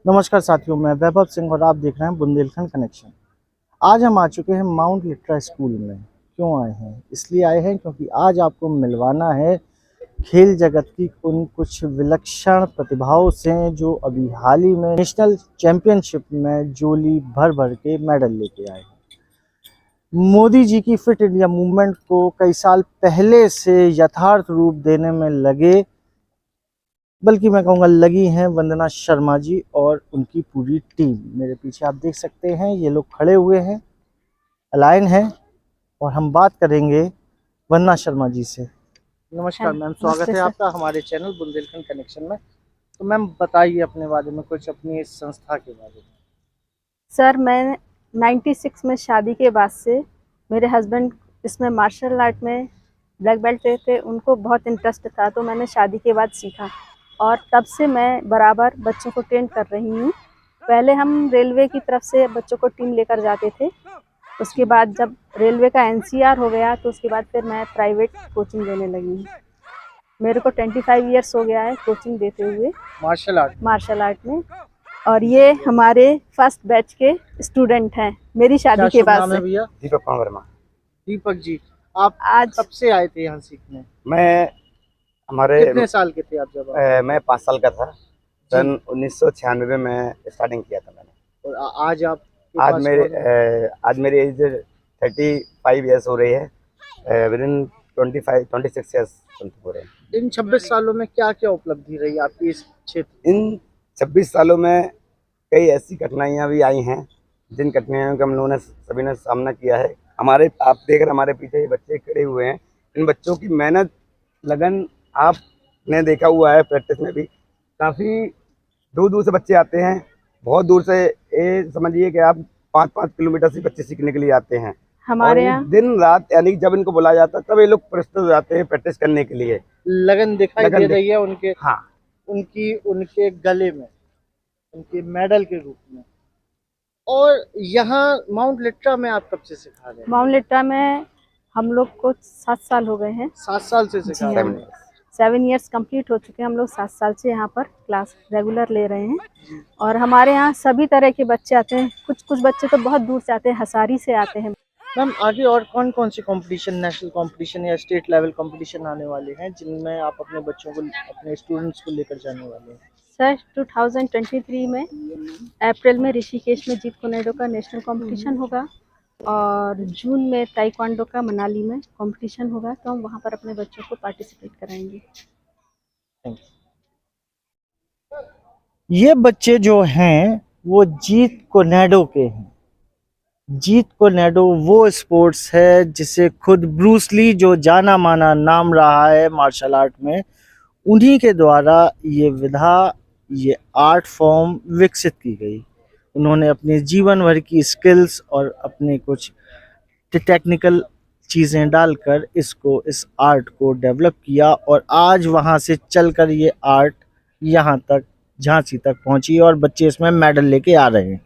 नमस्कार साथियों, मैं वैभव सिंह और आप देख रहे हैं बुंदेलखंड कनेक्शन। आज हम आ चुके हैं माउंट लिट्रा स्कूल में। क्यों आए हैं? इसलिए आए हैं क्योंकि आज आपको मिलवाना है खेल जगत की उन कुछ विलक्षण प्रतिभाओं से जो अभी हाल ही में नेशनल चैंपियनशिप में जोली भर भर के मेडल लेके आए हैं। मोदी जी की फिट इंडिया मूवमेंट को कई साल पहले से यथार्थ रूप देने में लगे, बल्कि मैं कहूँगा लगी हैं वंदना शर्मा जी और उनकी पूरी टीम। मेरे पीछे आप देख सकते हैं ये लोग खड़े हुए हैं, अलाइन हैं, और हम बात करेंगे वंदना शर्मा जी से। नमस्कार मैम, स्वागत है आपका हमारे चैनल बुंदेलखंड कनेक्शन में। तो मैम बताइए अपने बारे में कुछ, अपनी इस संस्था के बारे में। सर, मैं 96 में शादी के बाद से मेरे हस्बैंड इसमें मार्शल आर्ट में ब्लैक बेल्ट थे, उनको बहुत इंटरेस्ट था, तो मैंने शादी के बाद सीखा और तब से मैं बराबर बच्चों को ट्रेन कर रही हूँ। पहले हम रेलवे की तरफ से बच्चों को टीम लेकर जाते थे, उसके बाद जब रेलवे का NCR हो गया तो उसके बाद फिर मैं प्राइवेट कोचिंग देने लगी हूँ। मेरे को 25 ईयर्स हो गया है कोचिंग देते हुए मार्शल आर्ट में। और ये हमारे फर्स्ट बैच के स्टूडेंट हैं मेरी शादी के बाद से। भैया दीपक वर्मा। दीपक जी, आप आज कब से आए थे यहाँ सीखने? मैं हमारे कितने साल के थे आप जब मैं 5 साल का था। सन 1996 में मैं स्टार्टिंग किया था मैंने। और आज आप आज मेरी एज 35 ईयर्स हो रही है। विद इन 26 ईयर्स हो रहे हैं। इन 26 सालों में क्या क्या उपलब्धि रही आपकी इस क्षेत्र? इन 26 सालों में कई ऐसी कठिनाइयाँ भी आई हैं जिन कठिनाइयों का हम लोगों ने सभी ने सामना किया है। आप देख रहे हमारे पीछे ये बच्चे खड़े हुए हैं, इन बच्चों की मेहनत लगन आपने देखा हुआ है। प्रैक्टिस में भी काफ़ी दूर दूर से बच्चे आते हैं, बहुत दूर से। ये समझिए कि आप 5-5 किलोमीटर से बच्चे सीखने के लिए आते हैं हमारे यहाँ दिन रात, यानी जब इनको बुलाया जाता है तब ये लोग प्रस्तुत हो जाते हैं प्रैक्टिस करने के लिए। लगन दिखाई दे रही है उनके, हाँ, उनके गले में, उनके मेडल के रूप में। और यहाँ माउंट लिट्रा में आप कब से सिखा रहे हैं? माउंट लिट्रा में हम लोग को 7 साल हो गए हैं। 7 साल से सिखा रहे हैं। 7 ईयर्स कंप्लीट हो चुके हैं। हम लोग 7 साल से यहाँ पर क्लास रेगुलर ले रहे हैं और हमारे यहाँ सभी तरह के बच्चे आते हैं। कुछ बच्चे तो बहुत दूर से आते हैं, हसारी से आते हैं। मैम आगे और कौन कौन सी कंपटीशन, नेशनल कंपटीशन या स्टेट लेवल कंपटीशन आने वाले हैं जिनमें आप अपने बच्चों को, अपने स्टूडेंट्स को लेकर जाने वाले हैं? सर, 2023 में अप्रैल में ऋषिकेश में जीत कोनेडो का नेशनल कंपटीशन होगा और जून में ताइक्वांडो का मनाली में कंपटीशन होगा, तो हम वहाँ पर अपने बच्चों को पार्टिसिपेट कराएंगे। ये बच्चे जो हैं वो जीत कोनेडो के हैं। जीत कोनेडो वो स्पोर्ट्स है जिसे खुद ब्रूस ली, जो जाना माना नाम रहा है मार्शल आर्ट में, उन्हीं के द्वारा ये विधा, ये आर्ट फॉर्म विकसित की गई। उन्होंने अपने जीवन भर की स्किल्स और अपने कुछ टेक्निकल चीज़ें डालकर इस आर्ट को डेवलप किया और आज वहाँ से चलकर ये आर्ट यहाँ तक, झांसी तक पहुँची और बच्चे इसमें मेडल लेके आ रहे हैं।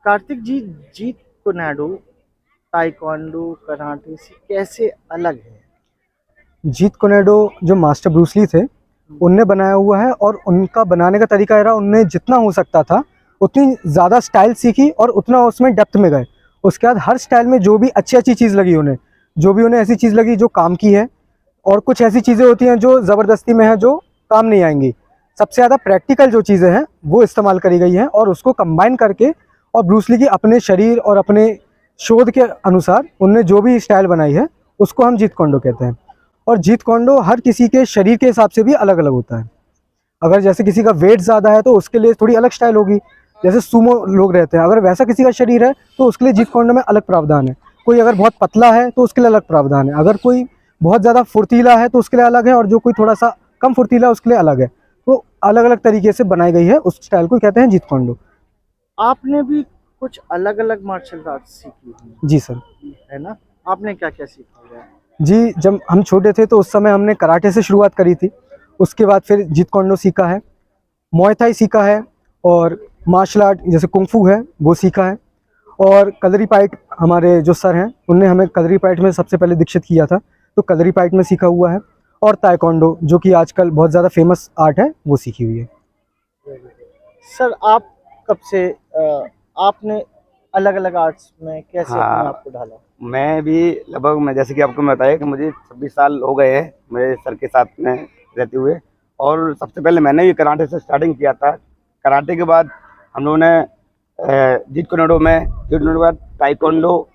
कार्तिक जी, जीत कोनेडो ताइक्वांडो कराटे से कैसे अलग है? जीत कोनेडो जो मास्टर ब्रूस ली थे उनने बनाया हुआ है और उनका बनाने का तरीका era उनने जितना हो सकता था उतनी ज़्यादा स्टाइल सीखी और उतना उसमें डेप्थ में गए। उसके बाद हर स्टाइल में जो भी अच्छी चीज़ लगी उन्हें, जो भी उन्हें ऐसी चीज़ लगी जो काम की है, और कुछ ऐसी चीज़ें होती हैं जो ज़बरदस्ती में है जो काम नहीं आएंगी। सबसे ज़्यादा प्रैक्टिकल जो चीज़ें हैं वो इस्तेमाल करी गई हैं और उसको कंबाइन करके, और ब्रूस ली की अपने शरीर और अपने शोध के अनुसार उनने जो भी स्टाइल बनाई है उसको हम जीत कोनेडो कहते हैं। और जीत कोनेडो हर किसी के शरीर के हिसाब से भी अलग अलग होता है। अगर जैसे किसी का वेट ज़्यादा है तो उसके लिए थोड़ी अलग स्टाइल होगी, जैसे सुमो लोग रहते हैं, अगर वैसा किसी का शरीर है तो उसके लिए जीत कोनेडो में अलग प्रावधान है। कोई अगर बहुत पतला है तो उसके लिए अलग प्रावधान है, अगर कोई बहुत ज़्यादा फुर्तीला है तो उसके लिए अलग है, और जो कोई थोड़ा सा कम फुर्तीला है उसके लिए अलग है। तो अलग अलग तरीके से बनाई गई है, उस स्टाइल को कहते हैं जीत कोनेडो। आपने भी कुछ अलग अलग मार्शल आर्ट सीखी है? जी सर। है ना, आपने क्या क्या सीखा है? जी, जब हम छोटे थे तो उस समय हमने कराटे से शुरुआत करी थी, उसके बाद फिर जीत कोनेडो सीखा है, मुay थाई सीखा है, और मार्शल आर्ट जैसे कुंग-फू है वो सीखा है, और कलरीपाइट हमारे जो सर हैं उनने हमें कलरीपाइट में सबसे पहले दीक्षित किया था, तो कलरीपाइट में सीखा हुआ है, और ताइक्वांडो जो कि आजकल बहुत ज़्यादा फेमस आर्ट है वो सीखी हुई है। सर आप कब से आपने अलग अलग आर्ट्स में कैसे हाँ। अपने आप को ढाला? मैं भी लगभग, मैं जैसे कि आपको मैं बताया कि मुझे 26 साल हो गए हैं मेरे सर के साथ में रहते हुए। और सबसे पहले मैंने भी कराटे से स्टार्टिंग किया था। कराटे के बाद हम लोगों ने जीत कोनेडो में, जीत कोनेडो के बाद टाइकोंडो,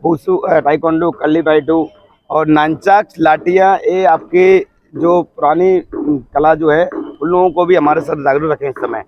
वुशु, टाइकोंडो, कल्ली पाइटू और नानचाक लाठियाँ, ये आपकी जो पुरानी कला जो है उन लोगों को भी हमारे सर जागरूक रखें। इस समय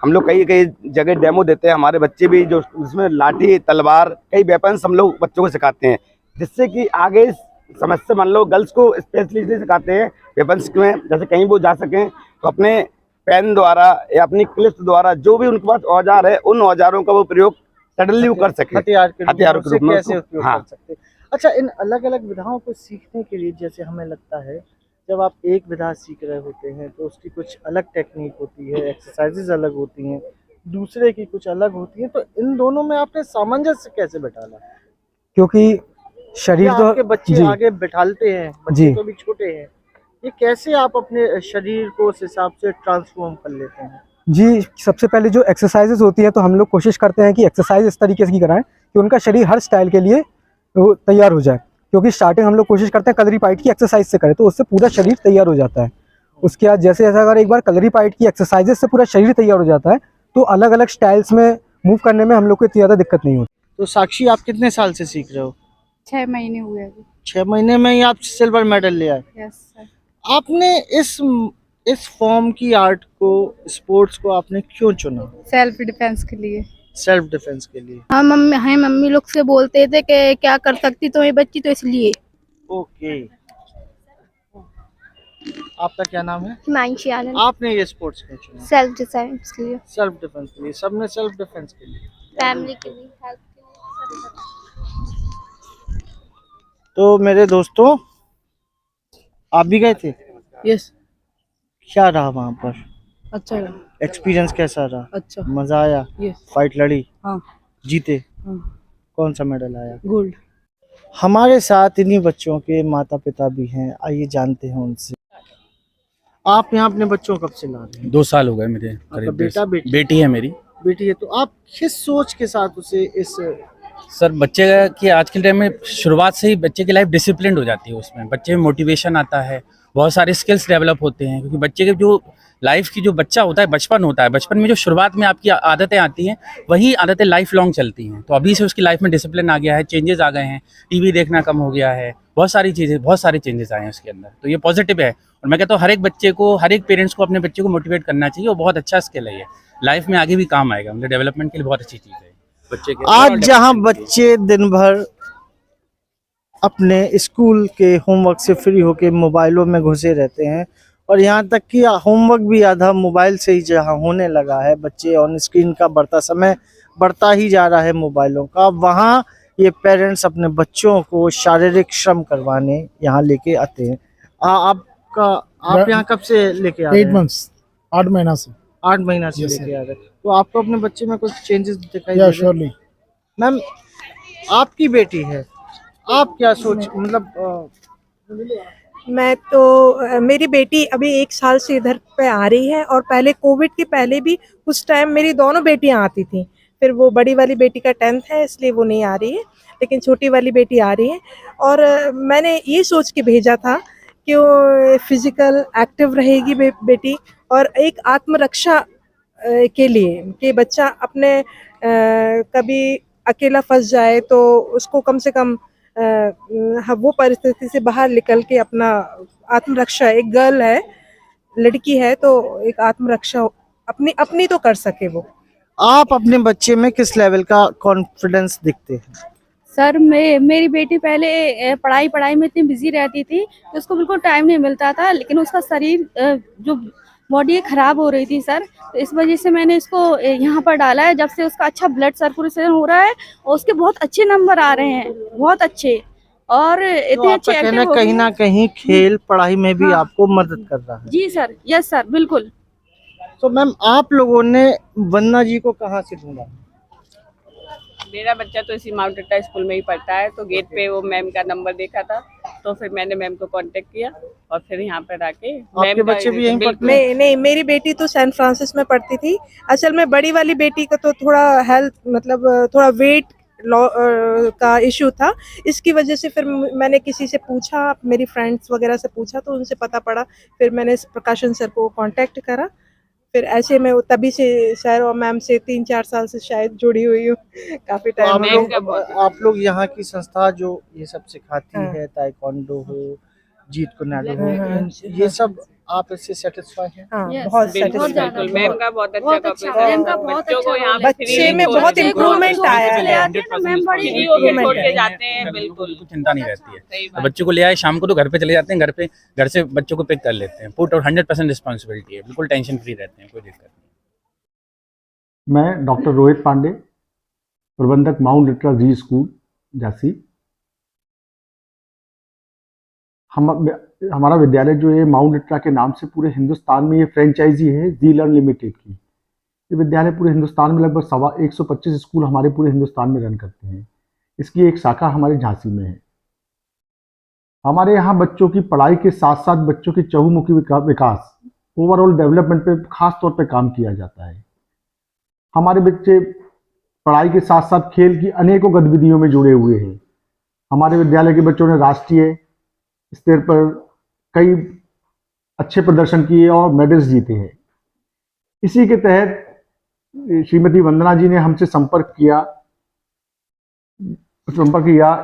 हम लोग कई कई जगह डेमो देते हैं, हमारे बच्चे भी जो उसमें लाठी, तलवार, कई वेपन्स हम लोग बच्चों को सिखाते हैं, जिससे कि आगे समस्या, मान लो गर्ल्स को स्पेशली सिखाते हैं वेपन्स में, जैसे कहीं वो जा सकें तो अपने पेन द्वारा या अपनी क्लिप्स द्वारा जो भी उनके पास औजार है उन औजारों का वो प्रयोग सडनली वो कर सके, हथियार के रूप में उसको- कैसे उपयोग हाँ। कर सकते हैं। अच्छा, इन अलग अलग विधाओं को सीखने के लिए जैसे हमें लगता है जब आप एक विधा सीख रहे होते हैं तो उसकी कुछ अलग टेक्निक होती है, एक्सरसाइजेज अलग होती हैं, दूसरे की कुछ अलग होती हैं, तो इन दोनों में आपने सामंजस्य कैसे बैठाला? क्योंकि शरीर या तो आपके बच्चे जी आगे बैठालते हैं, बच्चे जी। तो भी छोटे हैं, ये कैसे आप अपने शरीर को उस हिसाब से ट्रांसफॉर्म कर लेते हैं? जी, सबसे पहले जो एक्सरसाइजेज होती है तो हम लोग कोशिश करते हैं कि एक्सरसाइज इस तरीके से की कराएं कि उनका शरीर हर स्टाइल के लिए वो तैयार हो जाए। क्योंकि स्टार्टिंग हम लोग कोशिश करते हैं कलरी पाइट की एक्सरसाइज से करें तो उससे पूरा शरीर तैयार हो जाता है। उसके बाद जैसे जैसे अगर एक बार कलरी पाइट की एक्सरसाइजेज से पूरा शरीर तैयार हो जाता है तो अलग अलग स्टाइल्स में मूव करने में हम लोग को इतनी ज़्यादा दिक्कत नहीं होती। तो साक्षी, आप कितने साल से सीख रहे हो? 6 महीने हुए अभी। 6 महीने में ही आप सिल्वर मेडल ले आए। Yes sir. आपने इस फॉर्म की आर्ट को, स्पोर्ट्स को आपने क्यों चुना? सेल्फ डिफेंस के लिए। सेल्फ डिफेंस के लिए। मम्मी लोग से बोलते थे कि क्या कर सकती तो ये बच्ची, तो इसलिए। ओके, आपका क्या नाम है? हिमांशी आनंद। आपने ये स्पोर्ट्स क्यों चुना? सेल्फ डिफेंस के लिए, सेल्फ डिफेंस के लिए। सबने सेल्फ डिफेंस के लिए। फैमिली के लिए, हेल्थ के लिए। तो मेरे दोस्तों, आप भी गए थे? यस। क्या रहा वहाँ पर? अच्छा है। एक्सपीरियंस कैसा रहा? अच्छा। मजा आया? यस। फाइट लड़ी? हाँ। जीते? हाँ। कौन सा मेडल आया? गोल्ड। हमारे साथ इन्हीं बच्चों के माता पिता भी हैं, आइए जानते हैं उनसे। आप यहाँ अपने बच्चों कब से ला रहे हैं? 2 साल हो गए मेरे करीब। बेटा बेटी? बेटी है मेरी। बेटी है, तो आप किस सोच के साथ उसे इस सर बच्चे की आज के टाइम में शुरुआत से ही बच्चे की लाइफ डिसिप्लिन हो जाती है, उसमें बच्चे में मोटिवेशन आता है, बहुत सारे स्किल्स डेवलप होते हैं। क्योंकि बच्चे के जो लाइफ की जो बच्चा होता है, बचपन होता है, बचपन में जो शुरुआत में आपकी आदतें आती हैं वही आदतें लाइफ लॉन्ग चलती हैं। तो अभी से उसकी लाइफ में डिसिप्लिन आ गया है, चेंजेस आ गए हैं, टीवी देखना कम हो गया है, बहुत सारी चीज़ें, बहुत सारे चेंजेस आए हैं उसके अंदर। तो ये पॉजिटिव है और मैं कहता हूँ हर एक बच्चे को, हर एक पेरेंट्स को अपने बच्चे को मोटिवेट करना चाहिए और बहुत अच्छा स्किल है ये, लाइफ में आगे भी काम आएगा, मतलब डेवलपमेंट के लिए बहुत अच्छी चीज़ है बच्चे के। आज जहाँ बच्चे दिन भर अपने स्कूल के होमवर्क से फ्री होके मोबाइलों में घुसे रहते हैं और यहाँ तक कि होमवर्क भी आधा मोबाइल से ही जहाँ होने लगा है, बच्चे ऑन स्क्रीन का बढ़ता समय बढ़ता ही जा रहा है मोबाइलों का, वहाँ ये पेरेंट्स अपने बच्चों को शारीरिक श्रम करवाने यहाँ लेके आते हैं। आप यहाँ कब से लेके आ रहे हैं? 8 months, 8 महीना से। 8 महीना से Yes, लेके आ रहे हैं। तो आपको अपने बच्चे में कुछ चेंजेस दिखाई दे या रहे हैं? श्योरली। मैम, आपकी बेटी है, आप क्या सोच, मतलब मैं तो मेरी बेटी अभी 1 साल से इधर पे आ रही है और पहले कोविड के पहले भी उस टाइम मेरी दोनों बेटियां आती थी। फिर वो बड़ी वाली बेटी का 10th है इसलिए वो नहीं आ रही है, लेकिन छोटी वाली बेटी आ रही है। और मैंने ये सोच के भेजा था कि वो फिजिकल एक्टिव रहेगी बेटी और एक आत्मरक्षा के लिए कि बच्चा अपने कभी अकेला फंस जाए तो उसको कम से कम वो परिस्थिति से बाहर निकल के अपना आत्मरक्षा, एक गर्ल है, लड़की है, तो एक आत्मरक्षा अपनी तो कर सके वो। आप अपने बच्चे में किस लेवल का कॉन्फिडेंस दिखते हैं? सर मेरी बेटी पहले पढ़ाई में इतनी बिजी रहती थी कि उसको बिल्कुल टाइम नहीं मिलता था, लेकिन उसका शरीर जो बॉडी खराब हो रही थी सर, तो इस वजह से मैंने इसको यहाँ पर डाला है। जब से उसका अच्छा ब्लड सर्कुलेशन हो रहा है और उसके बहुत अच्छे नंबर आ रहे हैं, बहुत अच्छे, और तो इतने आपका अच्छे कहना एक्टिव हो कहीं गए ना हैं। कहीं खेल पढ़ाई में भी हाँ। आपको मदद कर रहा है। जी सर, यस सर, बिल्कुल। तो मैम, आप लोगों ने वंदना जी को कहाँ से ढूंढा? मेरा बच्चा तो इसी माउंट टेटा स्कूल में ही पढ़ता है, तो गेट पे वो मैम का नंबर देखा था, तो तो फिर मैंने मैम को कांटेक्ट किया और फिर यहाँ पर आके आपके बच्चे भी यहीं पढ़ते हैं? नहीं, मेरी बेटी तो सैन फ्रांसिस में पढ़ती थी। असल में बड़ी वाली बेटी का तो थोड़ा हेल्थ मतलब थोड़ा वेट का इशू था, इसकी वजह से फिर मैंने किसी से पूछा, मेरी फ्रेंड्स वगैरह से पूछा तो उनसे पता पड़ा, फिर मैंने प्रकाशन सर को कांटेक्ट करा। फिर ऐसे मैं तभी से सर और मैम से 3-4 साल से शायद जुड़ी हुई हूँ, काफी तो टाइम। आप लोग यहाँ की संस्था जो ये सब सिखाती है, ताइक्वांडो हो, जीत कुनाडो हो, ये सब आप इससे सेटिस्फाई हैं? हाँ, Yes, बहुत बिल्कुल satisfied बिल्कुल हूँ। मैम का बहुत अच्छा बहुत अच्छा, कॉपरेशन मैम का है। बहुत बच्चों को अच्छा यहाँ पे बच्चे फ्री में बहुत छोड़ के improvement आया है। ले आती है ना मैम, बड़ी फ्री होके improvement छोड़ के है। जाते हैं, बिल्कुल चिंता नहीं रहती है। सही तो बात। बच्चों को ले आए शाम को तो घर पे चले जाते हैं, घर से बच्चों को पिक कर लेते हैं। पुट और 100% रिस्पॉन्सिबिलिटी है, बिल्कुल टेंशन फ्री रहते हैं, कोई दिक्कत नहीं। मैं डॉक्टर रोहित पांडे, प्रबंधक mount Litera Zee school Jhansi. हमारा विद्यालय जो है माउंट लिट्रा के नाम से पूरे हिंदुस्तान में ये फ्रेंचाइजी है जी लर्न लिमिटेड की। ये विद्यालय पूरे हिंदुस्तान में लगभग 125 स्कूल हमारे पूरे हिंदुस्तान में रन करते हैं। इसकी एक शाखा हमारे झांसी में है। हमारे यहाँ बच्चों की पढ़ाई के साथ साथ बच्चों की चहुमुखी विकास, ओवरऑल डेवलपमेंट पे खास तौर पे काम किया जाता है। हमारे बच्चे पढ़ाई के साथ साथ खेल की अनेकों गतिविधियों में जुड़े हुए हैं। हमारे विद्यालय के बच्चों ने राष्ट्रीय स्तर पर कई अच्छे प्रदर्शन किए और मेडल्स जीते हैं। इसी के तहत श्रीमती वंदना जी ने हमसे संपर्क किया,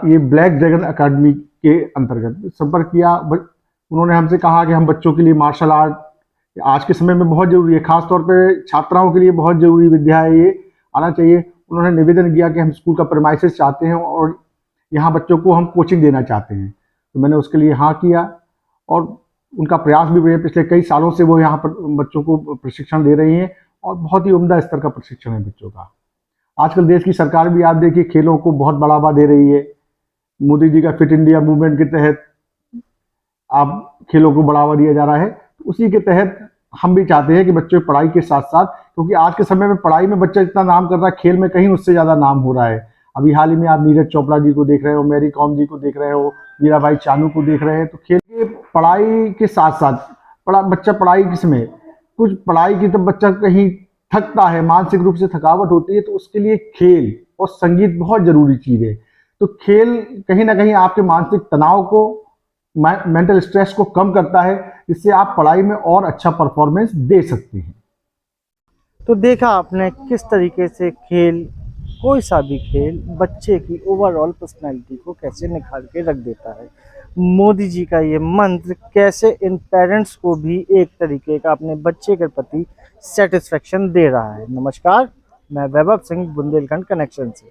ये ब्लैक ड्रैगन अकेडमी के अंतर्गत संपर्क किया। उन्होंने हमसे कहा कि हम बच्चों के लिए मार्शल आर्ट आज के समय में बहुत जरूरी है, खास तौर पे छात्राओं के लिए बहुत जरूरी विद्या है, ये आना चाहिए। उन्होंने निवेदन किया कि हम स्कूल का प्रेमाइसेस चाहते हैं और यहाँ बच्चों को हम कोचिंग देना चाहते हैं। तो मैंने उसके लिए हाँ किया और उनका प्रयास भी रहे। पिछले कई सालों से वो यहाँ पर बच्चों को प्रशिक्षण दे रही हैं और बहुत ही उम्दा स्तर का प्रशिक्षण है बच्चों का। आजकल देश की सरकार भी आप देखिए खेलों को बहुत बढ़ावा दे रही है। मोदी जी का फिट इंडिया मूवमेंट के तहत आप खेलों को बढ़ावा दिया जा रहा है। तो उसी के तहत हम भी चाहते हैं कि बच्चों की पढ़ाई के साथ साथ, क्योंकि आज के समय में पढ़ाई में बच्चा जितना नाम कर रहा है, खेल में कहीं उससे ज़्यादा नाम हो रहा है। अभी हाल ही में आप नीरज चोपड़ा जी को देख रहे हो, मैरी कॉम जी को देख रहे हो, मीराबाई चानू को देख रहे हैं। तो खेल के पढ़ाई के साथ साथ बच्चा पढ़ाई किसमें कुछ पढ़ाई की तब बच्चा कहीं थकता है, मानसिक रूप से थकावट होती है, तो उसके लिए खेल और संगीत बहुत जरूरी चीज़ है। तो खेल कहीं ना कहीं आपके मानसिक तनाव को, मेंटल स्ट्रेस को कम करता है, जिससे आप पढ़ाई में और अच्छा परफॉर्मेंस दे सकते हैं। तो देखा आपने किस तरीके से खेल, कोई सा भी खेल बच्चे की ओवरऑल पर्सनैलिटी को कैसे निखार के रख देता है। मोदी जी का ये मंत्र कैसे इन पेरेंट्स को भी एक तरीके का अपने बच्चे के प्रति सेटिस्फेक्शन दे रहा है। नमस्कार, मैं वैभव सिंह, बुंदेलखंड कनेक्शन से।